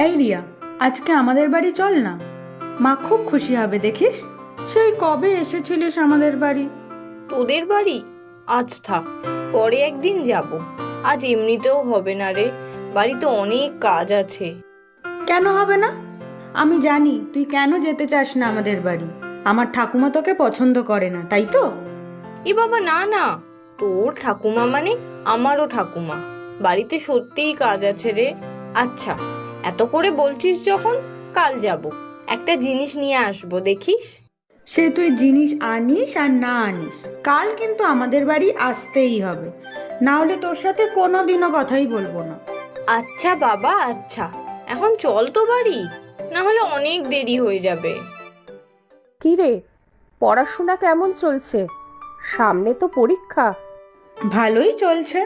এই রিয়া, আজকে আমাদের বাড়ি চল না। মা খুব খুশি হবে দেখিস। সেই কবে এসেছিলিস আমাদের বাড়ি। তোদের বাড়ি? আজ থাক, পরে একদিন যাব। আজ এমনিতেও হবে না রে, বাড়িতে অনেক কাজ আছে। কেন হবে না? আমি জানি তুই কেন যেতে চাস না আমাদের বাড়ি। আমার ঠাকুমা তোকে পছন্দ করে না, তাই তো? এ বাবা, না না, তোর ঠাকুমা মানে আমারও ঠাকুমা। বাড়িতে সত্যিই কাজ আছে রে। আচ্ছা, এত করে বলছিস যখন, কাল যাব, একটা জিনিস নিয়ে আসবো, দেখিস। সে তুই জিনিস আনিস আর না আনিস, কাল কিন্তু আমাদের বাড়ি আসতেই হবে। না হলে তোর সাথে কোনোদিনও কথাই বলবো না। আচ্ছা বাবা, আচ্ছা, এখন চল তো বাড়ি, না হলে অনেক দেরি হয়ে যাবে। কি রে, পড়াশোনা কেমন চলছে? সামনে তো পরীক্ষা। ভালোই চলছে।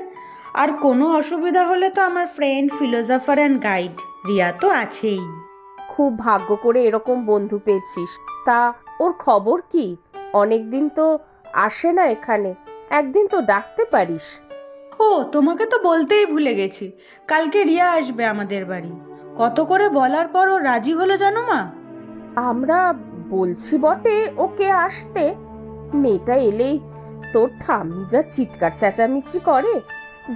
আর কোনো অসুবিধা হলে তো আমার friend philosopher and guide Riya তো আছেই। খুব ভাগ্য করে এরকম বন্ধু পেয়েছিস। তা ওর খবর কি? অনেকদিন তো আসে না এখানে, একদিন তো ডাকতে পারিস। ও, তোমাকে তো বলতেই ভুলে গেছি, কালকে রিয়া আসবে আমাদের বাড়ি। কত করে বলার পর ও রাজি হলো জানো মা। আমরা বলছি বটে ওকে আসতে, মেয়েটা এলেই তোর ঠাম্মি যা চিৎকার চেঁচামেচি করে,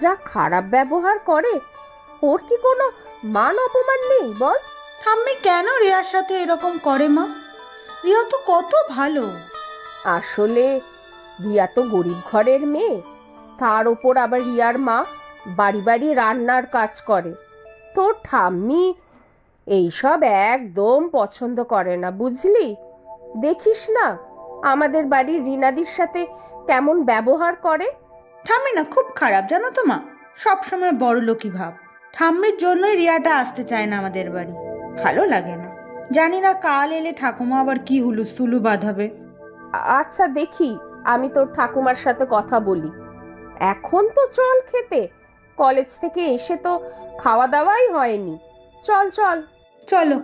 যা খারাপ ব্যবহার করে, ওর কি কোনো মান অপমান নেই বল? ঠাম্মি কেন রিয়ার সাথে এরকম করে মা? রিয়া তো কত ভালো। আসলে রিয়া তো গরিব ঘরের মেয়ে, তার ওপর আবার রিয়ার মা বাড়ি বাড়ি রান্নার কাজ করে। তোর ঠাম্মি এইসব একদম পছন্দ করে না, বুঝলি? দেখিস না আমাদের বাড়ির রিনাদির সাথে কেমন ব্যবহার করে। ঠাম্মি না খুব খারাপ জানো তো মা, সবসময় বড় লোকই ভাব। ঠাম্মির জন্যই রিয়াটা আসতে চায় না আমাদের বাড়ি, ভালো লাগে না। জানি না কাল এলে ঠাকুমা আবার কি হুলুস্থুলু বাঁধাবে। আচ্ছা দেখি, আমি তোর ঠাকুমার সাথে কথা বলি। এখন তো চল খেতে, কলেজ থেকে এসে তো খাওয়া দাওয়াই হয়নি। চল চল। চলো।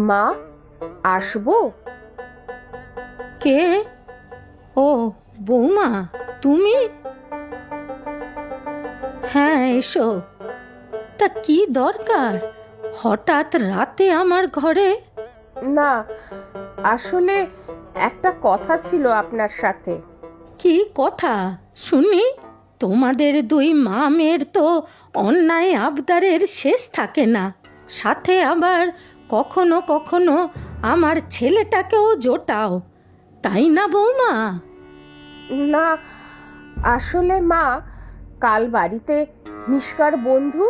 মা, আসবো? কে? ও বৌমা, তুমি? হ্যাঁ এসো। তা কি দরকার হঠাৎ রাতে আমার ঘরে? না, আসলে একটা কথা ছিল আপনার সাথে। কি কথা শুনি? তোমাদের দুই মা মেয়ের তো অন্যায় আবদারের শেষ থাকে না, সাথে আবার কখনো কখনো আমার ছেলেটাকেও জোটাও, তাই না বৌমা? না, আসলে মা, কাল বাড়িতে মিশকার বন্ধু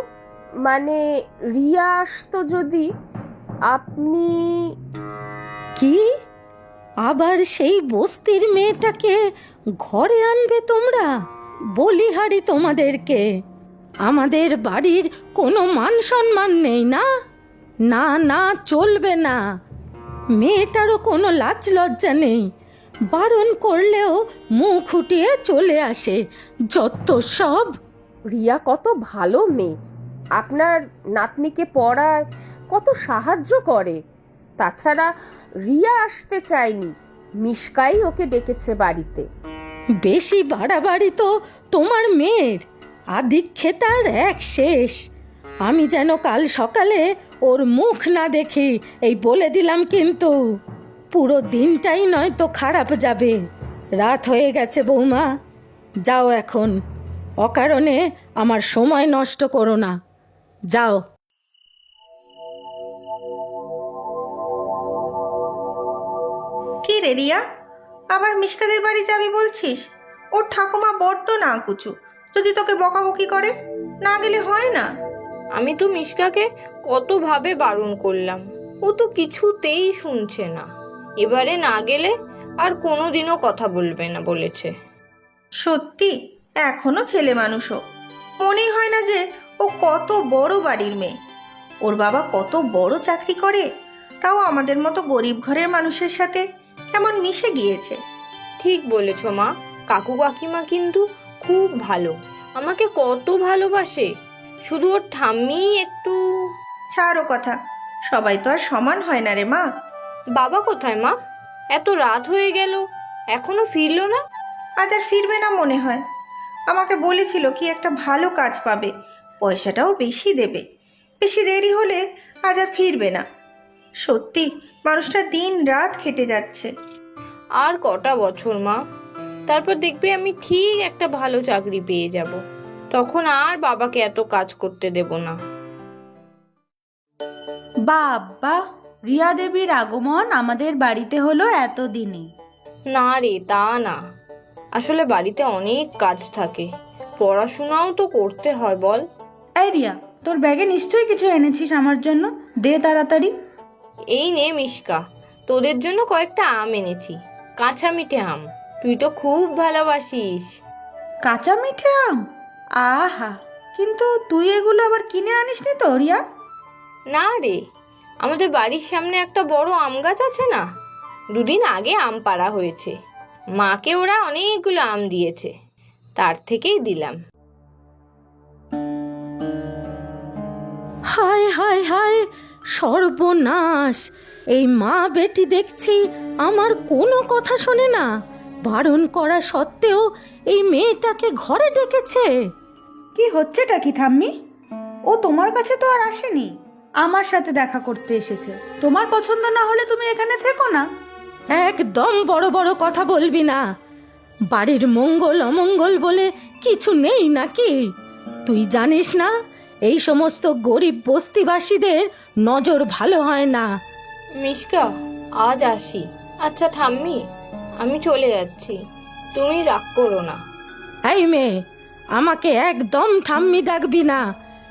মানে রিয়া আসতো, যদি আপনি। কি? আবার সেই বস্তির মেয়েটাকে ঘরে আনবে তোমরা? বলিহারি তোমাদেরকে, আমাদের বাড়ির কোনো মান সম্মান নেই না? না না, চলবে না। মেয়েটারও কোনো লাজ লজ্জা নেই, বারণ করলেও মুখ উঠিয়ে চলে আসে, যত সব। রিয়া কত ভালো মেয়ে, আপনার নাতনিকে পড়ায়, কত সাহায্য করে। তাছাড়া রিয়া আসতে চায়নি, মিশকাই ওকে ডেকেছে বাড়িতে। বেশি বাড়াবাড়ি তো তোমার মেয়ের, আধিক্যেতার এক শেষ। আমি যেন কাল সকালে ওর মুখ না দেখি, এই বলে দিলাম কিন্তু। পুরো দিনটাই নয়তো খারাপ যাবে। রাত হয়ে গেছে বৌমা, যাও এখন, অকারণে আমার সময় নষ্ট করো না, যাও। কি রে রিয়া, আবার মিশকাদের বাড়ি যাবি বলছিস? ওর ঠাকুমা বড্ড না কুচু, যদি তোকে বকাবকি করে, না গেলে হয় না? আমি তো মিশকাকে কতভাবে বারণ করলাম, ও তো কিছুতেই শুনছে না। এবারে না গেলে আর কোনোদিনও কথা বলবে না বলেছে। সত্যি এখনো ছেলে মানুষও মনেই হয় না যে ও কত বড় বাড়ির মেয়ে। ওর বাবা কত বড় চাকরি করে, তাও আমাদের মতো গরিব ঘরের মানুষের সাথে কেমন মিশে গিয়েছে। ঠিক বলেছ মা, কাকু কাকিমা কিন্তু খুব ভালো, আমাকে কত ভালোবাসে। শুধু ওর ঠাম্মি একটু। ছাড়ো কথা, সবাই তো আর সমান হয় না রে মা। বাবা কোথায় মা? এত রাত হয়ে গেল, এখনো ফিরলো না? আজ আর ফিরবে না মনে হয়। আমাকে বলেছিল কি একটা ভালো কাজ পাবে, পয়সাটাও বেশি দেবে। বেশি দেরি হলে আজ আর ফিরবে না। সত্যি মানুষটা দিন রাত খেটে যাচ্ছে। আর কটা বছর মা, তারপর দেখবি আমি ঠিক একটা ভালো চাকরি পেয়ে যাব। তখন আর বাবাকে এত কাজ করতে দেব না। বাবা, রিয়া দেবীর আগমন আমাদের বাড়িতে হলো এতদিনে। না রে, তা না, আসলে বাড়িতে অনেক কাজ থাকে, পড়াশোনাও তো করতে হয় বল। এই রিয়া, তোর ব্যাগে নিশ্চয়ই কিছু এনেছিস আমার জন্য, দে তাড়াতাড়ি। এই নে মিশকা, তোদের জন্য কয়েকটা আম এনেছি, কাঁচা মিঠে আম, তুই তো খুব ভালোবাসিস। কাঁচা মিঠে আম? আহা, কিন্তু তুই এগুলো আবার কিনে আনিসনি তো রিয়া? না রে, আমাদের বাড়ির সামনে একটা বড় আম গাছ আছে না, দুদিন আগে আম পাড়া হয়েছে, মাকে ওরা অনেকগুলো আম দিয়েছে, তার থেকেই দিলাম। হায় হায় হায়, সর্বনাশ! এই মা বেটি দেখছি আমার কোনো কথা শোনে না, বারণ করা সত্ত্বেও এই মেয়েটাকে ঘরে ডেকেছে। কি হচ্ছেটা কি ঠাম্মি? ও তোমার কাছে তো আর আসেনি, আমার সাথে দেখা করতে এসেছে। তোমার পছন্দ না হলে তুমি এখানে থেকো না। একদম বড় বড় কথা বলবি না। বাড়ির মঙ্গল অমঙ্গল বলে কিছু নেই নাকি? তুই জানিস না, এই সমস্ত গরিব বস্তিবাসীদের নজর ভালো হয় না। মিশকা, আজ আসি। আচ্ছা ঠাম্মি, আমি চলে যাচ্ছি, তুমি রাগ করো না। এই মেয়ে, আমাকে একদম ঠাম্মি ডাকবি না।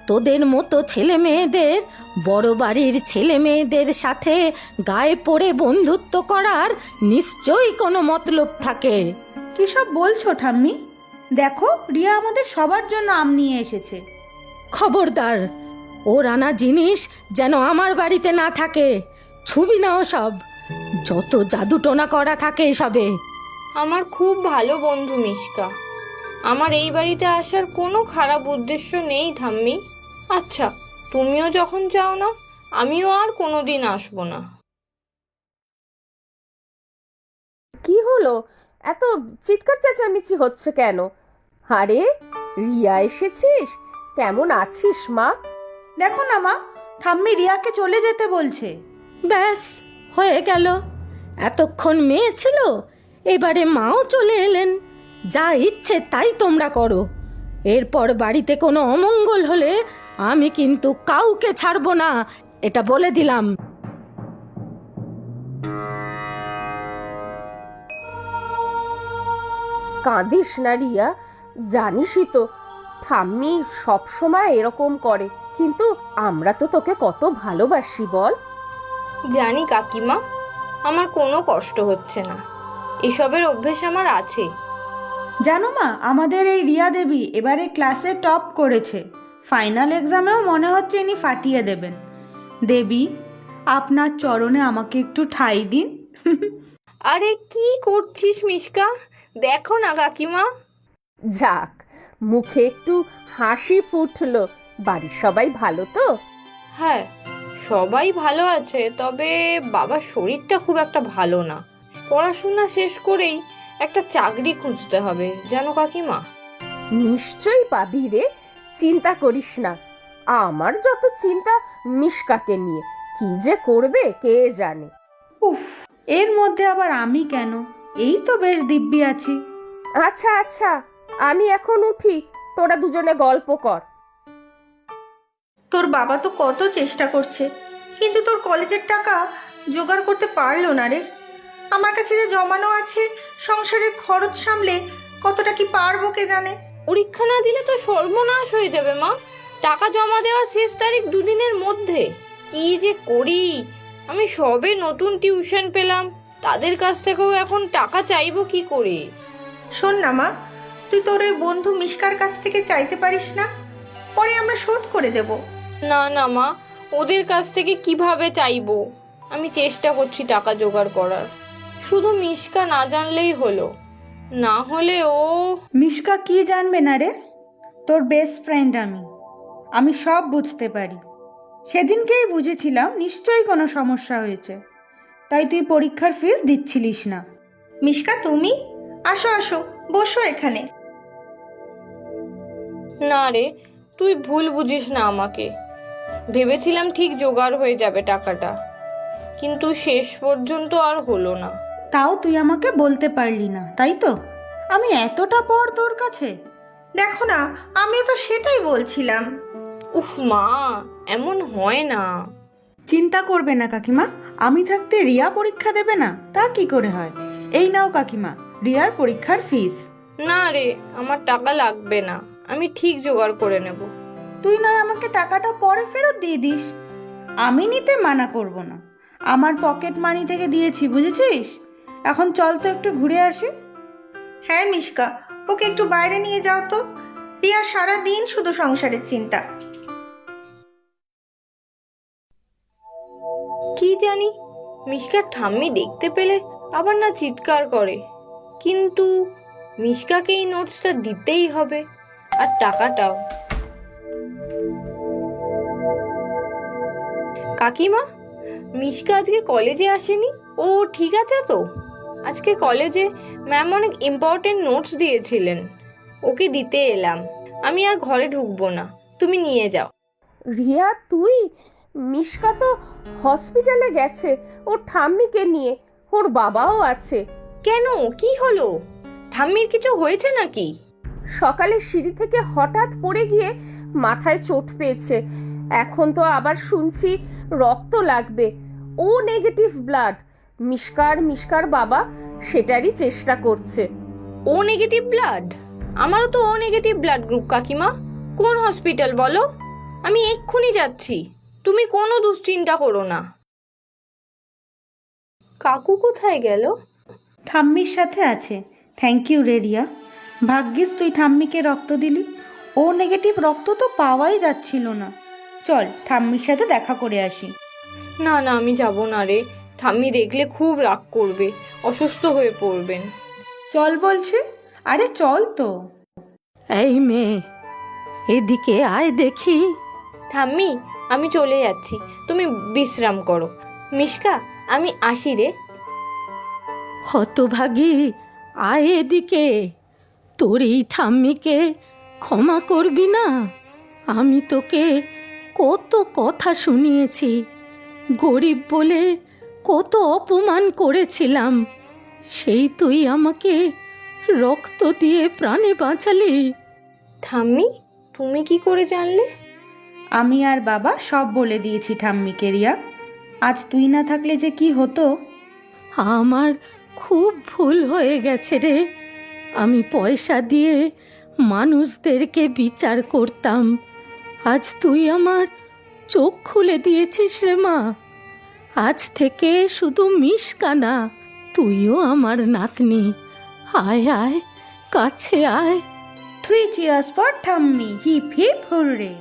তোদের মতো ছেলে মেয়েদের বড় বাড়ির ছেলে মেয়েদের সাথে গায়ে পড়ে বন্ধুত্ব করার নিশ্চয়ই কোনো মতলব থাকে। কি সব বলছো ঠাম্মি? দেখো, রিয়া আমাদের সবার জন্য আম নিয়ে এসেছে। খবরদার, ওর আনা জিনিস যেন আমার বাড়িতে না থাকে। ছুবি না ও সব, যত জাদুটোনা করা থাকে এসবে। আমার খুব ভালো বন্ধু মিশকা, আমার এই বাড়িতে আসার কোনো খারাপ উদ্দেশ্য নেই ঠাম্মি। আচ্ছা, তুমিও যখন চাও না, আমিও আর কোনোদিন আসবো না। কি হলো? এত চিৎকার চেঁচামেচি হচ্ছে কেন? আরে রিয়া, এসেছিস? কেমন আছিস মা? দেখো না মা, ঠাম্মি রিয়াকে চলে যেতে বলছে। ব্যাস, হয়ে গেল। এতক্ষণ মেয়ে ছিল, এবারে মাও চলে এলেন। যা ইচ্ছে তাই তোমরা করো। এরপর বাড়িতে কোনো অমঙ্গল হলে আমি কিন্তু কাউকে ছাড়বো না, এটা বলে দিলাম। কাঁদিস না রিয়া, জানিসই তো ঠাম্মি সব সময় এরকম করে, কিন্তু আমরা তো তোকে কত ভালোবাসি বল। জানি কাকিমা, আমার কোনো কষ্ট হচ্ছে না, এসবের অভ্যেস আমার আছে। জানো মা, আমাদের এই রিয়া দেবী এবারে ক্লাসে টপ করেছে। ফাইনাল এক্সামেও মনে হচ্ছে ইনি ফাটিয়ে দেবেন। দেবী, আপনার চরণে আমাকে একটু ঠাঁই দিন। আরে কি করছিস মিশকা, দেখো না কাকিমা। যাক, মুখে একটু হাসি ফুটলো। বাড়ির সবাই ভালো তো? হ্যাঁ, সবাই ভালো আছে, তবে বাবার শরীরটা খুব একটা ভালো না। পড়াশোনা শেষ করেই একটা চাকরি খুঁজতে হবে জানো কাকিমা। নিশ্চয়ই পাবি রে, চিন্তা করিস না। আমার যত চিন্তা মিশকাকে নিয়ে, কি যে করবে কে জানে। উফ, এর মধ্যে আবার আমি কেন? এই তো বেশ দিব্যি আছি। আচ্ছা আচ্ছা, আমি এখন উঠি, তোরা দুজনে গল্প কর। তোর বাবা তো কত চেষ্টা করছে, কিন্তু তোর কলেজের টাকা জোগাড় করতে পারলো না রে। আমার কাছে যে জমানো আছে, সংসারের খরচ সামলে কতটা কি পারবো কে জানে। পরীক্ষা না দিলে তো সর্বনাশ হয়ে যাবে মা। টাকা জমা দেওয়ার শেষ তারিখ দুদিনের মধ্যে। কি যে করি, আমি সবে নতুন টিউশন পেলাম, তাদের কাছ থেকেও এখন টাকা চাইবো কি করে। শোন না মা, তুই তোর ওই বন্ধু মিশকার কাছ থেকে চাইতে পারিস না? পরে আমরা শোধ করে দেব। না না মা, ওদের কাছ থেকে কিভাবে চাইবো? আমি চেষ্টা করছি টাকা জোগাড় করার, শুধু মিশকা না জানলেই হলো। না হলে ও... মিশকা কি জানবে না রে? তোর বেস্ট ফ্রেন্ড আমি সব বুঝতে পারি। সেদিনকেই বুঝেছিলাম নিশ্চয়ই কোনো সমস্যা হয়েছে, তাই তুই পরীক্ষার ফিস দিচ্ছিলিস না। মিশকা, তুমি আসো আসো, বসো এখানে। না রে, তুই ভুল বুঝিস না আমাকে। ভেবেছিলাম ঠিক জোগাড় হয়ে যাবে টাকাটা, কিন্তু শেষ পর্যন্ত আর হলো না। তাও তুই আমাকে বলতে পারলি না, তাই তো? আমি এতটা পর তোর কাছে। দেখো না, আমিও তো সেটাই বলছিলাম। উফ মা, এমন হয় না। চিন্তা করবে না কাকিমা, আমি থাকতে রিয়া পরীক্ষা দেবে না তা কি করে হয়? এই নাও কাকিমা, রিয়ার পরীক্ষার ফিস। না রে, আমার টাকা লাগবে না, আমি ঠিক জোগাড় করে নেব। তুই নয় আমাকে টাকাটা পরে ফেরত দিয়ে দিস। আমি নিতে মানা করব না, আমার পকেট মানি থেকে দিয়েছি, বুঝেছিস? এখন চল তো একটু ঘুরে আসি। হ্যাঁ মিশকা, ওকে একটু বাইরে নিয়ে যাও তো। রিয়া সারা দিন শুধু সংসারের চিন্তা। কি জানি, মিশকার ঠাম্মি দেখতে পেলে আবার না চিৎকার করে। কিন্তু মিশকাকে এই নোটসটা দিতেই হবে, আর টাকাটাও। কাকিমা, মিশকা আজকে কলেজে আসেনি? ও ঠিক আছে তো? আজকে কলেজে ম্যাম অনেক ইম্পর্টেন্ট নোটস দিয়েছিলেন, ওকে দিতে এলাম। আমি আর ঘরে ঢুকবো না, তুমি নিয়ে যাও। রিয়া তুই? মিশকা তো হসপিটালে গেছে ওর ঠাম্মিকে নিয়ে, ওর বাবাও আছে। কেন, কি হলো? ঠাম্মির কিছু হয়েছে নাকি? সকালে সিঁড়ি থেকে হঠাৎ পড়ে গিয়ে মাথায় চোট পেয়েছে। এখন তো আবার শুনছি রক্ত লাগবে। ও নেগেটিভ ব্লাড। মিশকার বাবা সেটারই চেষ্টা করছে। ও নেগেটিভ ব্লাড? আমারও তো ও নেগেটিভ ব্লাড গ্রুপ কাকিমা। কোন হসপিটাল বলো? আমি এক্ষুনি যাচ্ছি, তুমি কোনো দুশ্চিন্তা করো না। কাকু কোথায় গেল? ঠাম্মির সাথে আছে। থ্যাংক ইউ রে রিয়া, ভাগ্যিস তুই ঠাম্মিকে রক্ত দিলি। ও নেগেটিভ রক্ত তো পাওয়াই যাচ্ছিল না। চল ঠাম্মির সাথে দেখা করে আসি। না না, আমি যাব না রে, ঠাম্মি দেখলে খুব রাগ করবে, অসুস্থ হয়ে পড়বেন। চল বলছে। আরে চল তো। এই মেয়ে, এদিকে আয় দেখি। ঠাম্মি, আমি চলে যাচ্ছি, তুমি বিশ্রাম করো। মিশকা, আমি আসি রে। হতভাগী, আয় এদিকে। তোর এই ঠাম্মিকে ক্ষমা করবি না? আমি তোকে কত কথা শুনিয়েছি, গরিব বলে কত অপমান করেছিলাম, সেই তুই আমাকে রক্ত দিয়ে প্রাণে বাঁচালি। ঠাম্মি, তুমি কি করে জানলে? আমি আর বাবা সব বলে দিয়েছি ঠাম্মিকে রিয়া। আজ তুই না থাকলে যে কি হতো। আমার খুব ভুল হয়ে গেছে রে। আমি পয়সা দিয়ে মানুষদেরকে বিচার করতাম, আজ তুই আমার চোখ খুলে দিয়েছিস রে মা। আজ থেকে শুধু মিশকা না, তুইও আমার নাতনি। আয় আয়, কাছে আয়। 3 cheers for ঠাম্মি, হিপ হিপ হুররে।